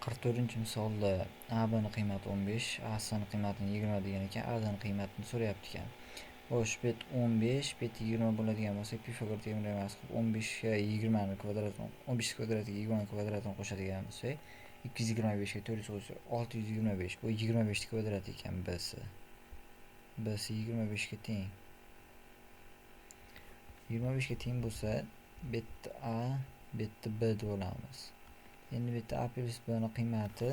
44-misolda AB'ning qiymati 15, AS'ning qiymatini 20 degan ekan, A'ning qiymatini so'rayapti ekan. Xo'sh, bet 15, bet 20 bo'ladigan bo'lsa, Pifagor teoremini emas qilib 15 ga 20 ni kvadratini, 15 kvadratiga 20 kvadratini qo'shadigan bo'lsak, 225 ga 400 qo'shsa 625. Bu 25 ning kvadrati ekan b'si. B'si 25 ga teng. 25 ga teng bo'lsa, betda A, betda B deb olamiz. Endi bitta A plus B ning qiymati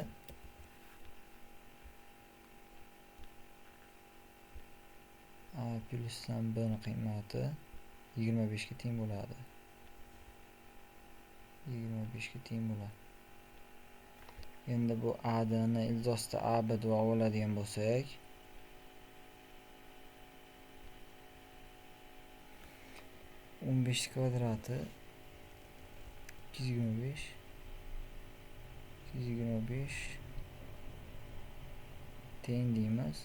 A plus B ning qiymati 25 ga teng bo'ladi. 25 ga teng bo'ladi. Endi bu A ni ildizoda A B deb oladigan bo'lsak, o'n besh kvadrati 225 teng deymiz.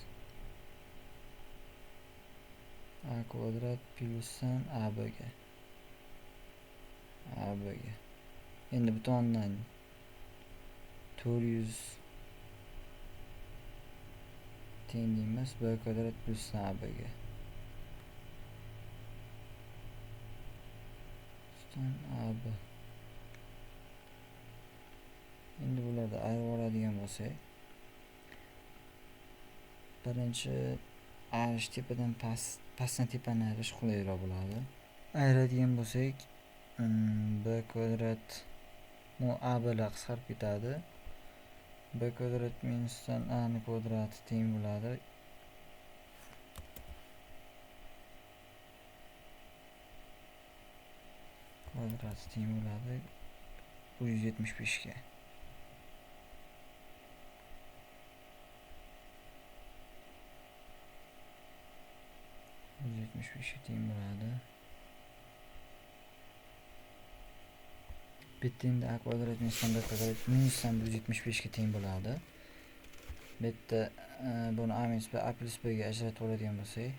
A kvadrat plusdan AB ga. Endi bu tomondan 400 teng deymiz. B kvadrat plusdan AB ga. AB. Endi bularni ayirib oladigan bo'lsak, birinchi ayirish tepadan pastdan tepani ayirish qulayroq bo'ladi. Ayiradigan bo'lsak, b kvadrat a bilan qisqarib ketadi. B kvadrat minusdan a ni kvadrati teng bo'ladi. Kvadrati teng bo'ladi 175 ga. Teng bo'ladi. Bitta endi a kvadrat minusdan b kvadrat minusdan 175 ga teng bo'ladi. Bitta buni a minus b a plus b ga ajratib oladigan bo'lsak,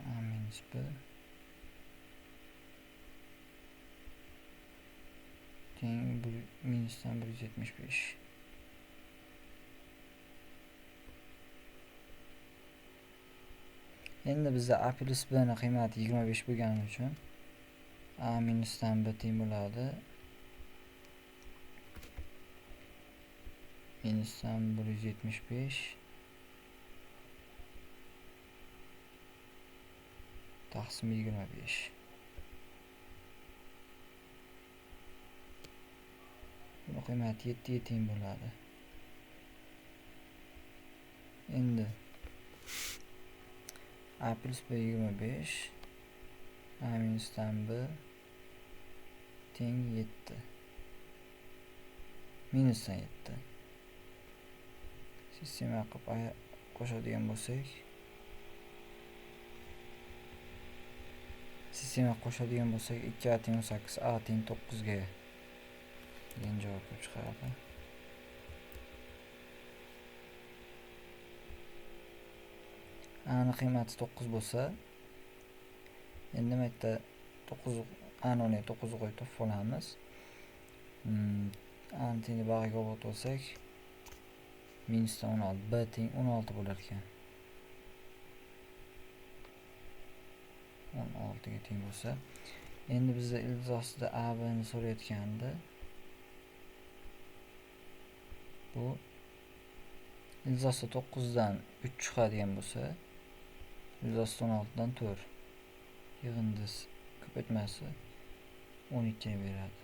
a minus b teng minusdan 175. Endi bizda a plus b ning qiymati 25 bo'lgani uchun a minusdan b teng bo'ladi minusdan 175 taqsim 25. Buni qiymati 7 ga teng bo'ladi. Endi a plus b 25, a minusdan b teng 7. Minusdan 7. Sistema qilib qo'shadigan bo'lsak, ikki a teng 18, a teng 9 ga degan javob kelib chiqadi. A ning qiymati 9 bo'lsa, endi bu yerda 9 a ni o'rniga 9 qo'yib topib olamiz. A ni tengni bag'iga olib olsak, minusdan 16, b teng 16 bo'lar ekan. 16 ga teng bo'lsa, endi bizda ildiz a b ni so'rayotganda, bu ildiz 9 dan 3 chiqadigan bo'lsa, ildiz 16 dan 4 yig'indisi ko'paytmasi 12 ni beradi.